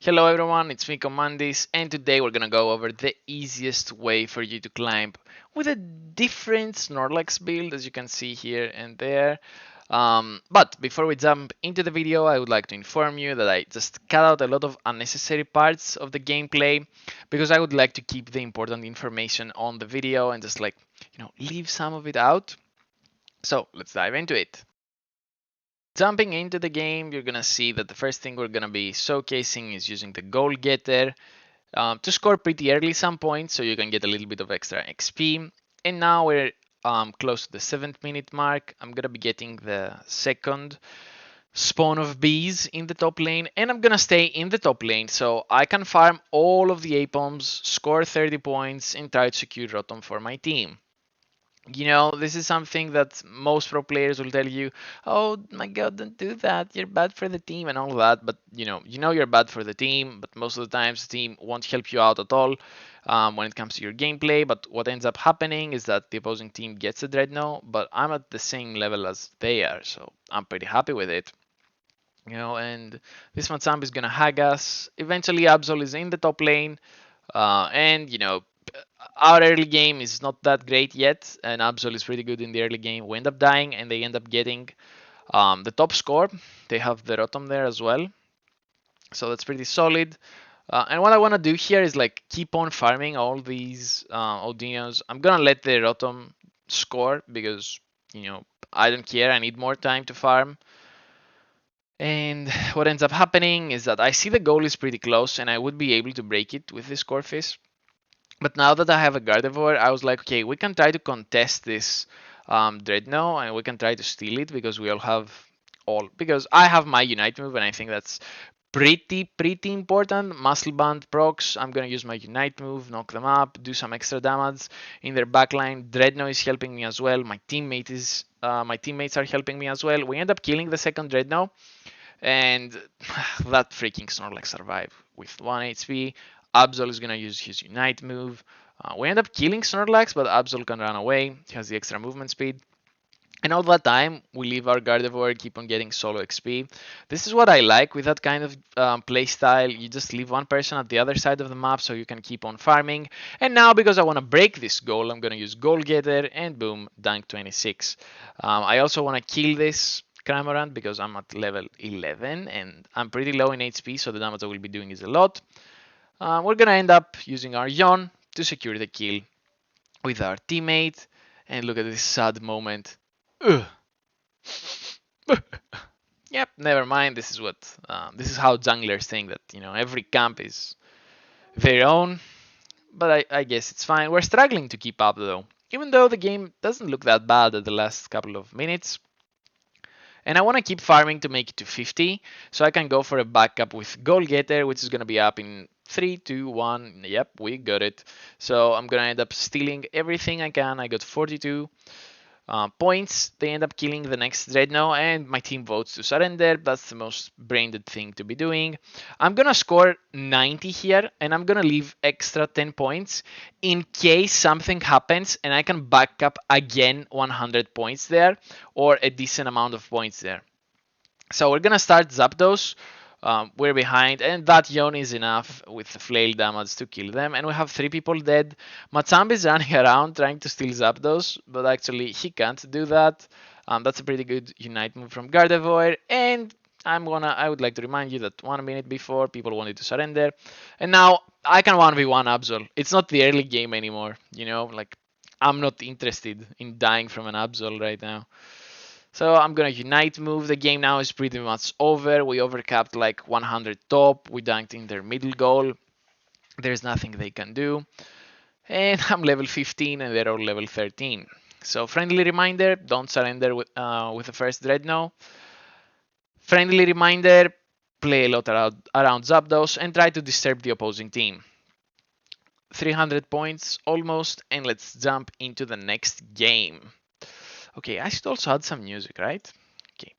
Hello everyone, it's me Commandis, and today we're gonna go over the easiest way for you to climb with a different Snorlax build, as you can see here and there. But before we jump into the video, I would like to inform you that I just cut out a lot of unnecessary parts of the gameplay because I would like to keep the important information on the video and just leave some of it out. So let's dive into it. Jumping into the game, you're gonna see that the first thing we're gonna be showcasing is using the goal getter to score pretty early some points so you can get a little bit of extra XP. And now we're close to the 7th minute mark. I'm gonna be getting the second spawn of bees in the top lane, and I'm gonna stay in the top lane so I can farm all of the A-bombs, score 30 points, and try to secure Rotom for my team. This is something that most pro players will tell you, oh my god, don't do that, you're bad for the team and all that. But you know you're bad for the team, but most of the times the team won't help you out at all when it comes to your gameplay. But what ends up happening is that the opposing team gets a Dreadnought, but I'm at the same level as they are, so I'm pretty happy with it. And this Machamp is gonna hag us. Eventually Absol is in the top lane, and our early game is not that great yet, and Absol is pretty good in the early game. We end up dying, and they end up getting the top score. They have the Rotom there as well, so that's pretty solid. And what I want to do here is keep on farming all these Odinos. I'm gonna let the Rotom score because I don't care. I need more time to farm. And what ends up happening is that I see the goal is pretty close, and I would be able to break it with this Corphish. But now that I have a Gardevoir, I was like, okay, we can try to contest this Dreadnought, and we can try to steal it because we all have because I have my Unite move, and I think that's pretty important. Muscle Band procs, I'm gonna use my Unite move, knock them up, do some extra damage in their backline. Dreadnought is helping me as well. My teammates are helping me as well. We end up killing the second Dreadnought, and that freaking Snorlax survived with 1 HP. Absol is gonna use his Unite move. We end up killing Snorlax, but Absol can run away. He has the extra movement speed. And all that time, we leave our Gardevoir, keep on getting solo XP. This is what I like with that kind of playstyle. You just leave one person at the other side of the map so you can keep on farming. And now, because I want to break this goal, I'm going to use Goal Getter, and boom, dunk 26. I also want to kill this Cramorant because I'm at level 11 and I'm pretty low in HP, so the damage I will be doing is a lot. We're going to end up using our Yawn to secure the kill with our teammate. And look at this sad moment. Yep, never mind. This is how junglers think, that every camp is their own. But I guess it's fine. We're struggling to keep up though, even though the game doesn't look that bad at the last couple of minutes. And I want to keep farming to make it to 50, so I can go for a backup with Goal Getter, which is going to be up in 3, 2, 1. Yep, we got it. So I'm going to end up stealing everything I can. I got 42 points. They end up killing the next Dreadnought, and my team votes to surrender. That's the most brain-dead thing to be doing. I'm gonna score 90 here, and I'm gonna leave extra 10 points in case something happens and I can back up again 100 points there, or a decent amount of points there. So we're gonna start Zapdos. We're behind, and that Yawn is enough with the Flail damage to kill them, and we have 3 people dead. Machamp is running around trying to steal Zapdos, but actually he can't do that. That's a pretty good Unite move from Gardevoir, and I would like to remind you that 1 minute before people wanted to surrender, and now I can 1v1 Absol. It's not the early game anymore, I'm not interested in dying from an Absol right now. So I'm gonna Unite move. The game now is pretty much over. We overcapped 100 top. We dunked in their middle goal. There's nothing they can do. And I'm level 15 and they're all level 13. So friendly reminder, don't surrender with the first Dreadnought. Friendly reminder, play a lot around Zapdos and try to disturb the opposing team. 300 points almost, and let's jump into the next game. Okay, I should also add some music, right? Okay,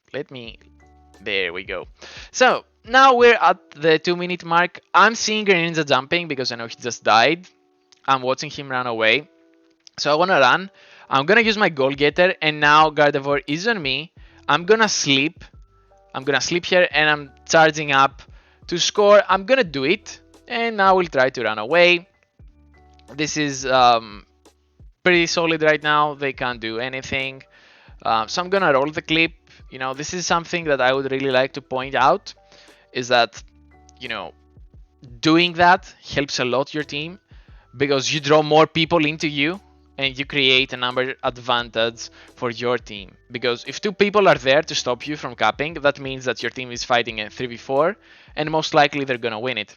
there we go. So, now we're at the 2 minute mark. I'm seeing Greninja jumping because I know he just died. I'm watching him run away. So I want to run. I'm going to use my Goal Getter, and now Gardevoir is on me. I'm going to sleep. I'm going to sleep here, and I'm charging up to score. I'm gonna do it, and now we'll try to run away. This is pretty solid right now. They can't do anything. So I'm gonna roll the clip. You know, this is something that I would really like to point out, is that, you know, doing that helps a lot your team, because you draw more people into you and you create a number advantage for your team. Because if two people are there to stop you from capping, that means that your team is fighting a 3v4, and most likely they're gonna win it.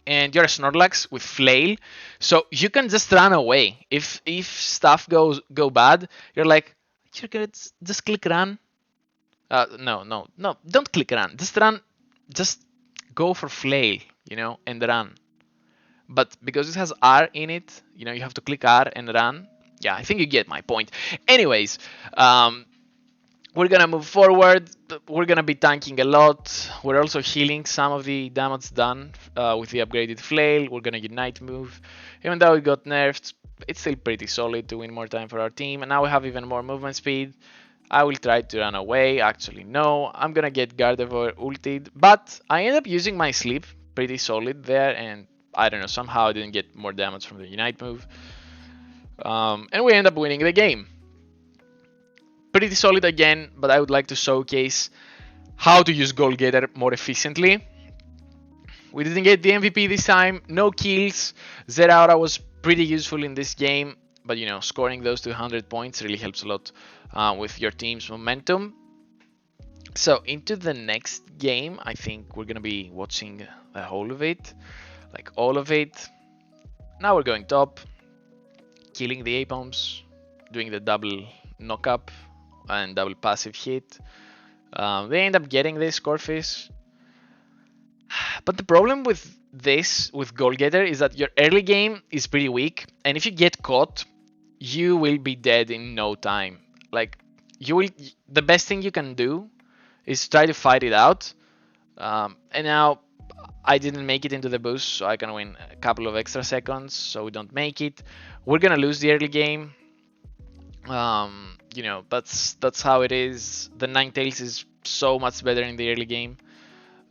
And you're a Snorlax with Flail, so you can just run away. If stuff go bad, you're like, you're gonna just click run. No, don't click run. Just run. Just go for Flail, you know, and run. But because it has R in it, you know, you have to click R and run. Yeah, I think you get my point. Anyways, we're gonna move forward. We're gonna be tanking a lot. We're also healing some of the damage done with the upgraded Flail. We're gonna Unite move. Even though it got nerfed, it's still pretty solid to win more time for our team. And now we have even more movement speed. I will try to run away. Actually, no. I'm gonna get Gardevoir ulted. But I end up using my sleep pretty solid there. And I don't know, somehow I didn't get more damage from the Unite move. And we end up winning the game. Pretty solid again, but I would like to showcase how to use Goal Getter more efficiently. We didn't get the MVP this time, no kills. Zeraora was pretty useful in this game, but you know, scoring those 200 points really helps a lot with your team's momentum. So into the next game, I think we're gonna be watching the whole of it, like all of it. Now we're going top, killing the A-bombs, doing the double knock-up and double passive hit. They end up getting this Corphish. But the problem with this, with Goal Getter, is that your early game is pretty weak, and if you get caught, you will be dead in no time. Like, the best thing you can do is try to fight it out. And now I didn't make it into the boost, so I can win a couple of extra seconds, so we don't make it. We're gonna lose the early game. You know, that's how it is. The Ninetales is so much better in the early game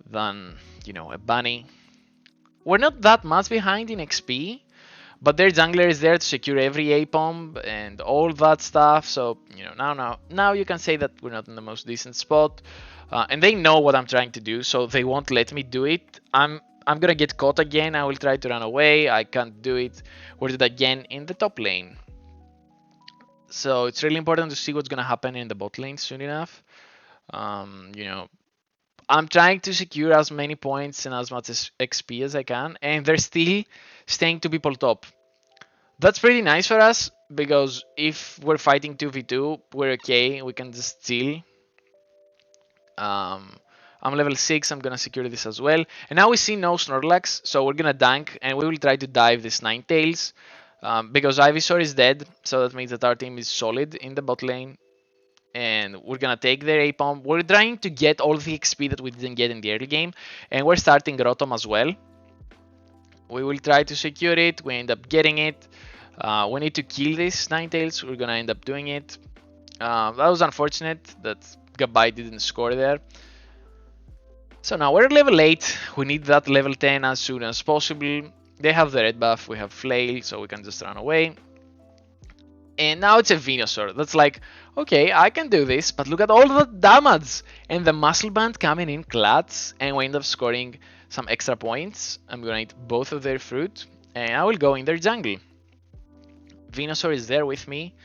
than, you know, a Bunny. We're not that much behind in XP, but their jungler is there to secure every A-bomb and all that stuff. So, you know, now you can say that we're not in the most decent spot. And they know what I'm trying to do, so they won't let me do it. I'm gonna get caught again. I will try to run away. I can't do it. We're dead again in the top lane. So it's really important to see what's gonna happen in the bot lane soon enough. You know, I'm trying to secure as many points and as much XP as I can, and they're still staying 2 people top. That's pretty nice for us, because if we're fighting 2v2, we're okay, we can just chill. I'm level 6, I'm gonna secure this as well. And now we see no Snorlax, so we're gonna dank, and we will try to dive this Ninetales. Because Ivysaur is dead, so that means that our team is solid in the bot lane. And we're gonna take their A-bomb. We're trying to get all the XP that we didn't get in the early game, and we're starting Rotom as well. We will try to secure it. We end up getting it. We need to kill this Ninetales. We're gonna end up doing it. That was unfortunate that Gabbai didn't score there. So now we're level 8. We need that level 10 as soon as possible. They have the red buff. We have Flail, so we can just run away. And now it's a Venusaur. That's like, okay, I can do this, but look at all the damage! And the Muscle Band coming in clutch, and we end up scoring some extra points. I'm gonna eat both of their fruit, and I will go in their jungle. Venusaur is there with me,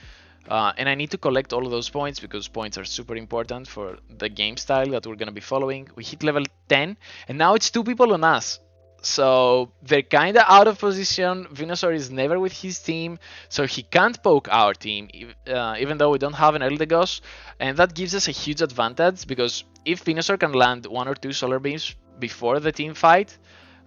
and I need to collect all of those points, because points are super important for the game style that we're gonna be following. We hit level 10, and now it's 2 people on us. So they're kinda out of position. Venusaur is never with his team, so he can't poke our team, even though we don't have an Eldegoss. And that gives us a huge advantage, because if Venusaur can land 1 or 2 solar beams before the team fight,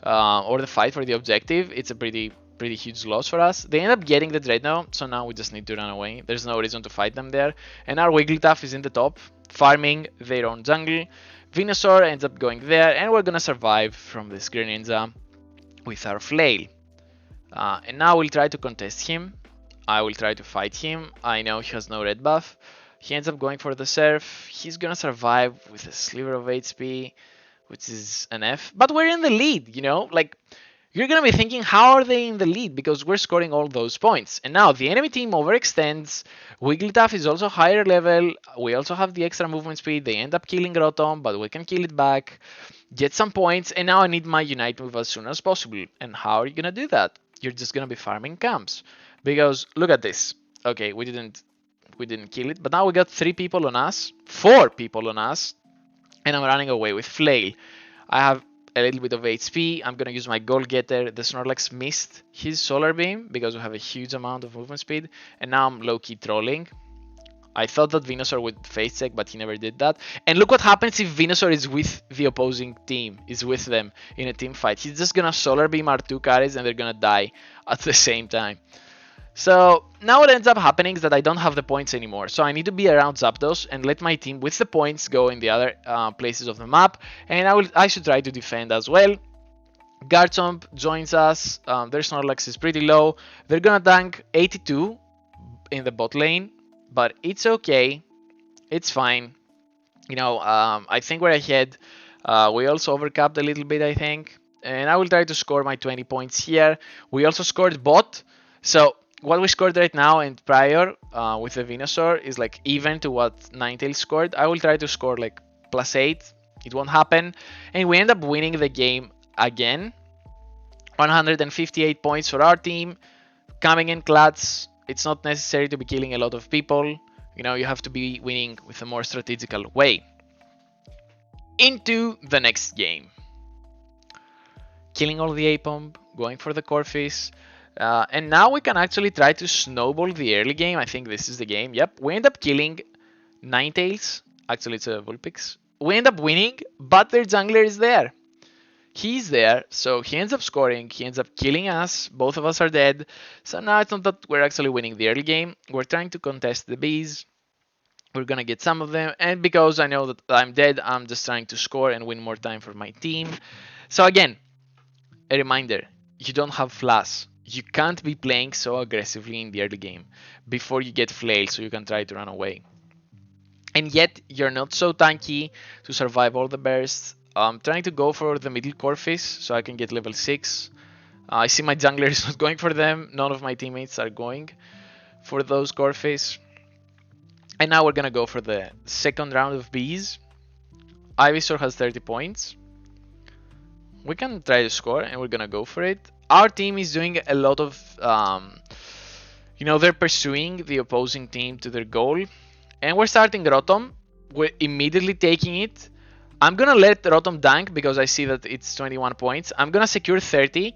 or the fight for the objective, it's a pretty huge loss for us. They end up getting the Dreadnought, so now we just need to run away. There's no reason to fight them there. And our Wigglytuff is in the top, farming their own jungle. Venusaur ends up going there, and we're gonna survive from this Greninja with our Flail. And now we'll try to contest him. I will try to fight him. I know he has no red buff. He ends up going for the Surf. He's gonna survive with a sliver of HP. which is an F. But we're in the lead, you know? Like, you're going to be thinking, how are they in the lead? Because we're scoring all those points. And now the enemy team overextends. Wigglytuff is also higher level. We also have the extra movement speed. They end up killing Rotom, but we can kill it back, get some points. And now I need my Unite move as soon as possible. And how are you going to do that? You're just going to be farming camps. Because look at this. Okay, we didn't kill it, but now we got 3 people on us, 4 people on us, and I'm running away with Flail. I have a little bit of HP. I'm gonna use my goal getter. The Snorlax missed his solar beam because we have a huge amount of movement speed, and now I'm low-key trolling. I thought that Venusaur would face check, but he never did that. And look what happens if Venusaur is with the opposing team, is with them in a team fight. He's just gonna solar beam our 2 carries and they're gonna die at the same time. So now what ends up happening is that I don't have the points anymore. So I need to be around Zapdos and let my team with the points go in the other places of the map. And I should try to defend as well. Garchomp joins us. Their Snorlax is pretty low. They're gonna tank 82 in the bot lane, but it's okay. It's fine. You know, I think we're ahead. We also overcapped a little bit, I think. And I will try to score my 20 points here. We also scored bot. So what we scored right now and prior with the Venusaur is like even to what Ninetales scored. I will try to score like +8. It won't happen. And we end up winning the game again. 158 points for our team. Coming in clutch. It's not necessary to be killing a lot of people. You know, you have to be winning with a more strategical way. Into the next game. Killing all the A-Pump, going for the Corphies. And now we can actually try to snowball the early game. I think this is the game. Yep, we end up killing Ninetales. Actually, it's a Vulpix. We end up winning, but their jungler is there. He's there, so he ends up scoring. He ends up killing us. Both of us are dead. So now it's not that we're actually winning the early game. We're trying to contest the bees. We're gonna get some of them. And because I know that I'm dead, I'm just trying to score and win more time for my team. So again, a reminder, you don't have Flash. You can't be playing so aggressively in the early game before you get Flail so you can try to run away. And yet, you're not so tanky to survive all the bursts. I'm trying to go for the middle Corphies so I can get level 6. I see my jungler is not going for them. None of my teammates are going for those Corphies. And now we're gonna go for the second round of bees. Ivysaur has 30 points. We can try to score and we're gonna go for it. Our team is doing a lot of, you know, they're pursuing the opposing team to their goal. And we're starting Rotom. We're immediately taking it. I'm gonna let Rotom dank because I see that it's 21 points. I'm gonna secure 30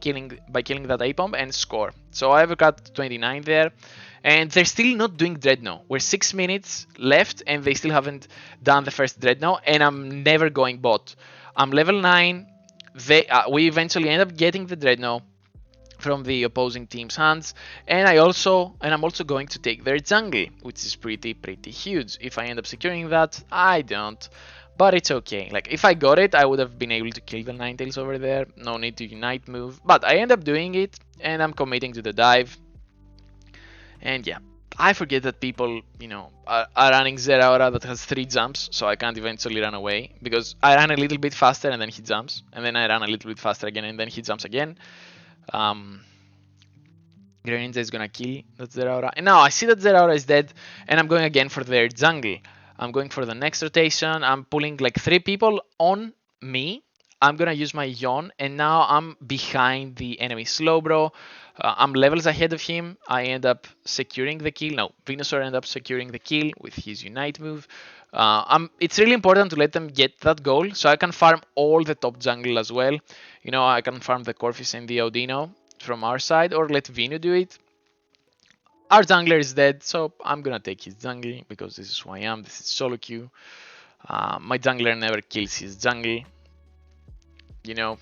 by killing that A-Pump and score. So I've got 29 there. And they're still not doing Dreadnought. We're 6 minutes left and they still haven't done the first Dreadnought. And I'm never going bot. I'm level 9. We eventually end up getting the Dreadnought from the opposing team's hands, and I'm also going to take their jungle, which is pretty huge. If I end up securing that, I don't, but it's okay. Like if I got it, I would have been able to kill the Ninetales over there. No need to unite move, but I end up doing it, and I'm committing to the dive. And yeah, I forget that people, you know, are running Zeraora that has 3 jumps, so I can't eventually run away because I ran a little bit faster and then he jumps, and then I ran a little bit faster again and then he jumps again. Greninja is gonna kill that Zeraora. And now I see that Zeraora is dead and I'm going again for their jungle. I'm going for the next rotation. I'm pulling like 3 people on me. I'm gonna use my Yawn and now I'm behind the enemy Slowbro. I'm levels ahead of him. I end up securing the kill. No, Venusaur ended up securing the kill with his Unite move. It's really important to let them get that goal so I can farm all the top jungle as well. You know, I can farm the Corphies and the Audino from our side or let Venu do it. Our jungler is dead, so I'm gonna take his jungle because this is who I am. This is solo queue. My jungler never kills his jungle. You know,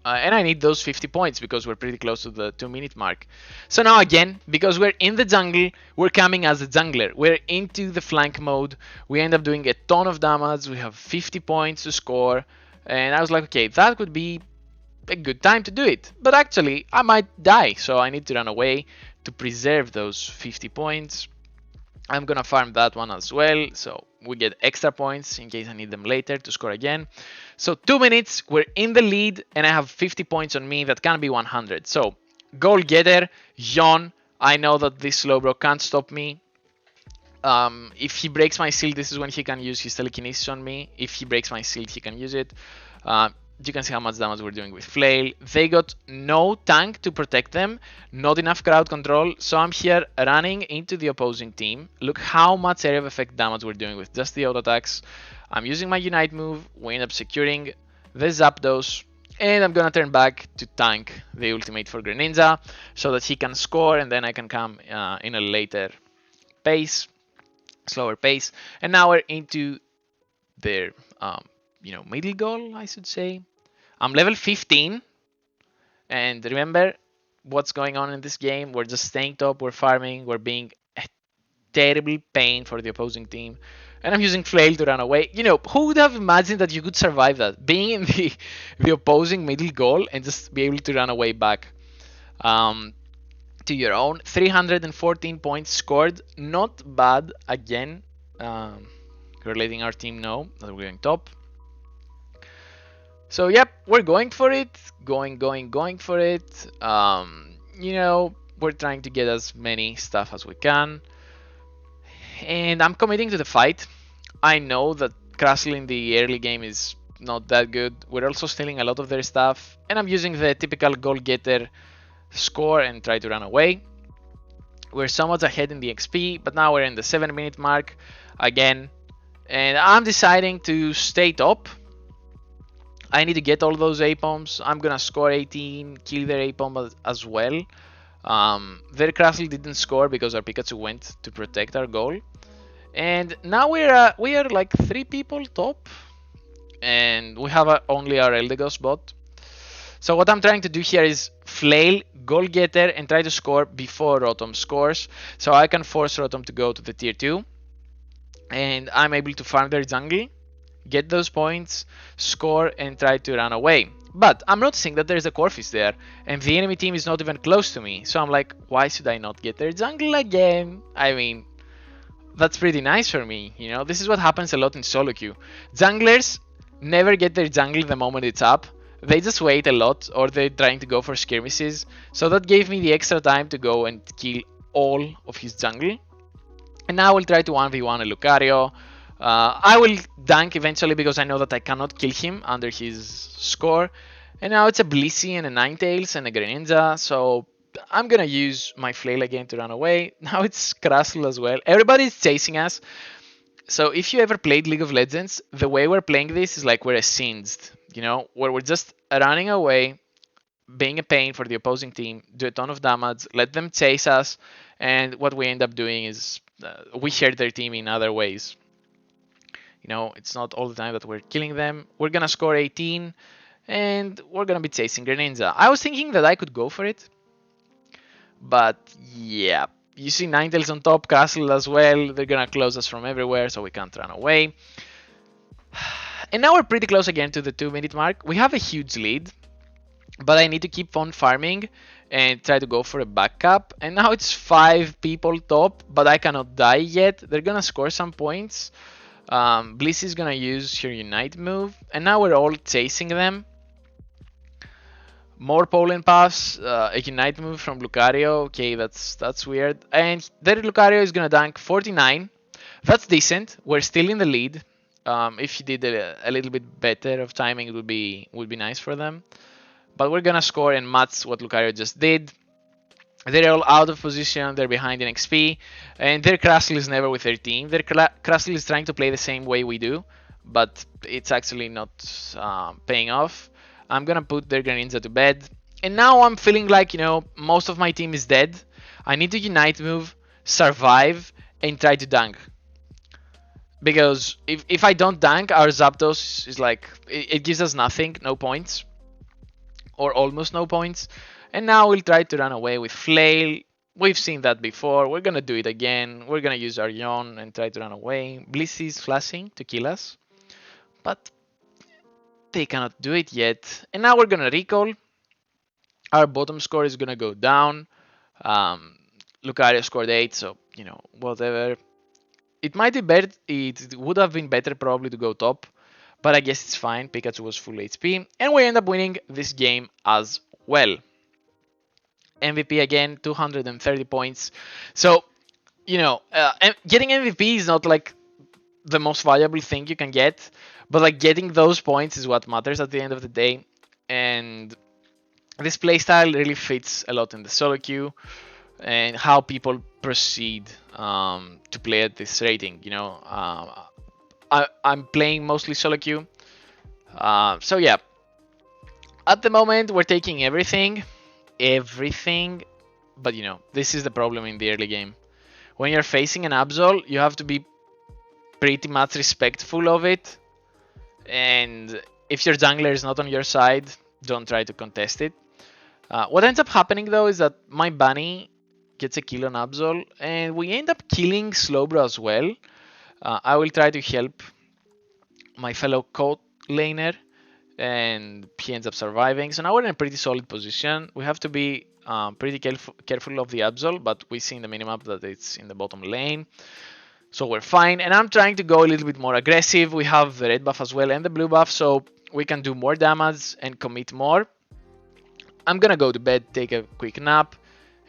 and I need those 50 points because we're pretty close to the 2-minute mark. So now again, because we're in the jungle, we're coming as a jungler. We're into the flank mode. We end up doing a ton of damage. We have 50 points to score. And I was like, okay, that could be a good time to do it. But actually, I might die. So I need to run away to preserve those 50 points. I'm gonna farm that one as well, so we get extra points in case I need them later to score again. So 2 minutes, we're in the lead, and I have 50 points on me. That can be 100. So goal getter, Yawn. I know that this Slowbro can't stop me. If he breaks my shield, this is when he can use his telekinesis on me. If he breaks my shield, he can use it. You can see how much damage we're doing with Flail. They got no tank to protect them, not enough crowd control, so I'm here running into the opposing team. Look how much area of effect damage we're doing with just the auto attacks. I'm using my Unite move, we end up securing the Zapdos, and I'm gonna turn back to tank the ultimate for Greninja so that he can score, and then I can come in a later pace, slower pace. And now we're into their middle goal, I should say. I'm level 15, and remember what's going on in this game. We're just staying top, we're farming, we're being a terrible pain for the opposing team. And I'm using Flail to run away. Who would have imagined that you could survive that? Being in the opposing middle goal and just be able to run away back to your own. 314 points scored. Not bad again. We're letting our team know that we're going top. So yep, we're going for it, going for it. We're trying to get as many stuff as we can, and I'm committing to the fight. I know that Crustle in the early game is not that good. We're also stealing a lot of their stuff, and I'm using the typical goal getter score and try to run away. We're somewhat ahead in the XP, but now we're in the 7-minute mark again, and I'm deciding to stay top. I need to get all those A-Bombs. I'm gonna score 18, kill their A-Bomb as well. Their Crustle didn't score because our Pikachu went to protect our goal. And now we are like 3 people top, and we have only our Eldegoss bot. So what I'm trying to do here is Flail, goal getter, and try to score before Rotom scores, so I can force Rotom to go to the tier 2, and I'm able to farm their jungle, get those points, score, and try to run away. But I'm noticing that there's a Corphis there, and the enemy team is not even close to me. So I'm like, why should I not get their jungle again? I mean, that's pretty nice for me, This is what happens a lot in solo queue. Junglers never get their jungle the moment it's up. They just wait a lot, or they're trying to go for skirmishes. So that gave me the extra time to go and kill all of his jungle. And now I will try to 1v1 a Lucario. I will dunk eventually because I know that I cannot kill him under his score. And now it's a Blissey and a Ninetales and a Greninja, so I'm gonna use my Flail again to run away. Now it's Crustle as well. Everybody's chasing us. So if you ever played League of Legends, the way we're playing this is like we're a singed, where we're just running away, being a pain for the opposing team, do a ton of damage, let them chase us, and what we end up doing is we hurt their team in other ways. It's not all the time that we're killing them. We're gonna score 18, and we're gonna be chasing Greninja. I was thinking that I could go for it, but yeah. You see Ninetales on top, Castle as well. They're gonna close us from everywhere, so we can't run away. And now we're pretty close again to the 2-minute mark. We have a huge lead, but I need to keep on farming and try to go for a backup. And now it's 5 people top, but I cannot die yet. They're gonna score some points. Bliss is gonna use her Unite move, and now we're all chasing them. More Pollen Puffs, a Unite move from Lucario. Okay, that's weird. And their Lucario is gonna dunk 49. That's decent. We're still in the lead. If you did a little bit better of timing, it would be nice for them. But we're gonna score and match what Lucario just did. They're all out of position, they're behind in XP, and their Crustle is never with their team. Their Crustle is trying to play the same way we do, but it's actually not paying off. I'm gonna put their Greninja to bed, and now I'm feeling like, most of my team is dead. I need to Unite move, survive, and try to dunk. Because if I don't dunk, our Zapdos is like, it gives us nothing, no points, or almost no points. And now we'll try to run away with Flail. We've seen that before. We're gonna do it again. We're gonna use our Yawn and try to run away. Bliss is flashing to kill us, but they cannot do it yet. And now we're gonna recall. Our bottom score is gonna go down. Lucario scored 8, so whatever. It might be better. It would have been better probably to go top, but I guess it's fine. Pikachu was full HP, and we end up winning this game as well. MVP again, 230 points. So getting MVP is not like the most valuable thing you can get, but like getting those points is what matters at the end of the day. And this playstyle really fits a lot in the solo queue and how people proceed to play at this rating. I'm playing mostly solo queue. So yeah, at the moment we're taking everything, but this is the problem in the early game. When you're facing an Absol, you have to be pretty much respectful of it, and if your jungler is not on your side, don't try to contest it. What ends up happening though is that my bunny gets a kill on Absol, and we end up killing Slowbro as well. I will try to help my fellow coat laner, and he ends up surviving. So now we're in a pretty solid position. We have to be pretty careful of the Absol, but we see in the minimap that it's in the bottom lane. So we're fine, and I'm trying to go a little bit more aggressive. We have the red buff as well and the blue buff, so we can do more damage and commit more. I'm gonna go to bed, take a quick nap,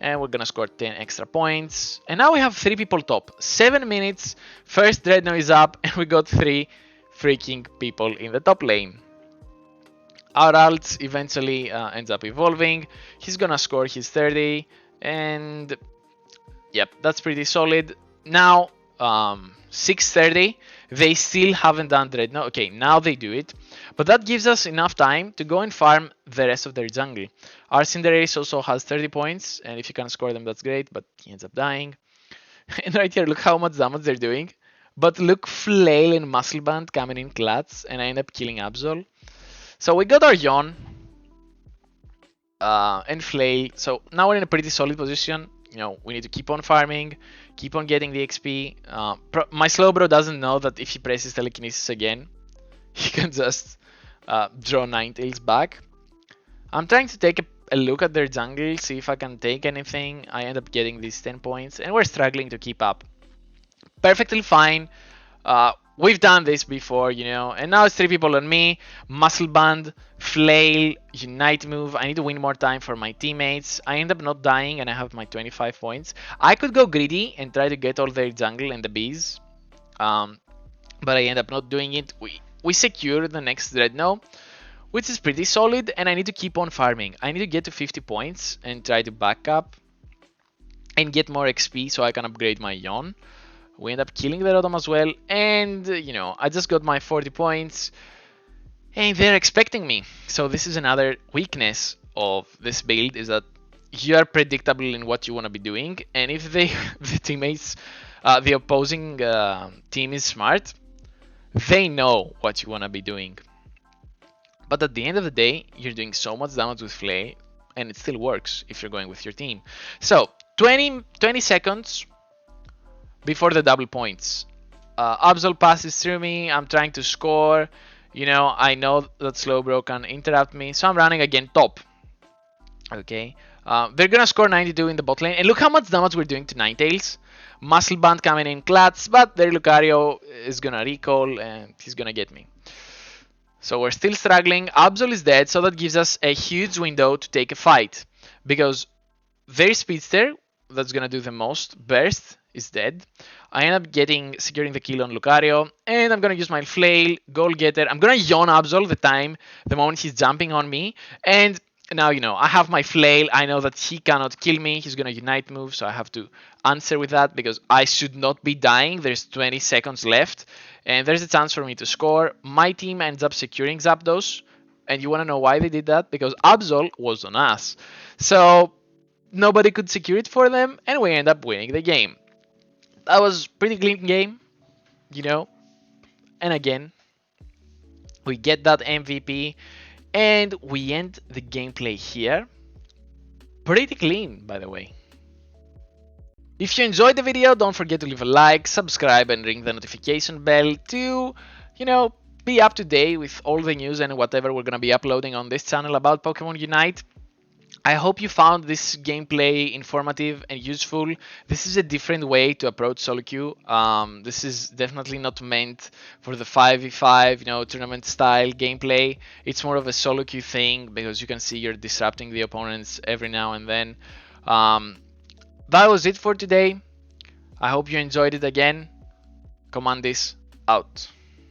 and we're gonna score 10 extra points. And now we have 3 people top. 7 minutes, first Dreadnought is up, and we got 3 freaking people in the top lane. Our ult eventually ends up evolving. He's gonna score his 30, and yep, that's pretty solid. Now, 6:30, they still haven't done Dreadnought. Okay, now they do it, but that gives us enough time to go and farm the rest of their jungle. Our Cinderace also has 30 points, and if you can score them, that's great, but he ends up dying. And right here, look how much damage they're doing. But look, Flail and Muscle Band coming in clutch, and I end up killing Absol. So we got our Yawn and Flail. So now we're in a pretty solid position. We need to keep on farming, keep on getting the XP. My Slowbro doesn't know that if he presses telekinesis again, he can just draw Ninetales back. I'm trying to take a look at their jungle, see if I can take anything. I end up getting these 10 points, and we're struggling to keep up. Perfectly fine. We've done this before, and now it's 3 people on me. Muscle Band, Flail, Unite move. I need to win more time for my teammates. I end up not dying, and I have my 25 points. I could go greedy and try to get all their jungle and the bees, but I end up not doing it. We secure the next Dreadnought, which is pretty solid, and I need to keep on farming. I need to get to 50 points and try to back up and get more XP so I can upgrade my Yawn. We end up killing the Rotom as well, and I just got my 40 points, and they're expecting me. So this is another weakness of this build, is that you are predictable in what you want to be doing, and if the teammates, the opposing team is smart, they know what you want to be doing. But at the end of the day, you're doing so much damage with Flail, and it still works if you're going with your team. So 20 seconds before the double points. Absol passes through me. I'm trying to score. I know that Slowbro can interrupt me, so I'm running again top. Okay. They're gonna score 92 in the bot lane, and look how much damage we're doing to Ninetales. Muscle Band coming in clutch, but their Lucario is gonna recall, and he's gonna get me. So we're still struggling. Absol is dead, so that gives us a huge window to take a fight, because their Speedster, that's gonna do the most burst, is dead. I end up securing the kill on Lucario, and I'm gonna use my Flail, Goal Getter. I'm gonna Yawn Absol the moment he's jumping on me, and now I have my Flail. I know that he cannot kill me. He's gonna Unite move, so I have to answer with that because I should not be dying. There's 20 seconds left, and there's a chance for me to score. My team ends up securing Zapdos, and you wanna know why they did that? Because Absol was on us, so nobody could secure it for them, and we end up winning the game. That was pretty clean game, and again, we get that MVP, and we end the gameplay here. Pretty clean, by the way. If you enjoyed the video, don't forget to leave a like, subscribe, and ring the notification bell to, be up to date with all the news and whatever we're gonna be uploading on this channel about Pokemon Unite. I hope you found this gameplay informative and useful. This is a different way to approach solo queue. This is definitely not meant for the 5v5, tournament style gameplay. It's more of a solo queue thing because you can see you're disrupting the opponents every now and then. Um, that was it for today. I hope you enjoyed it again. Commandis out.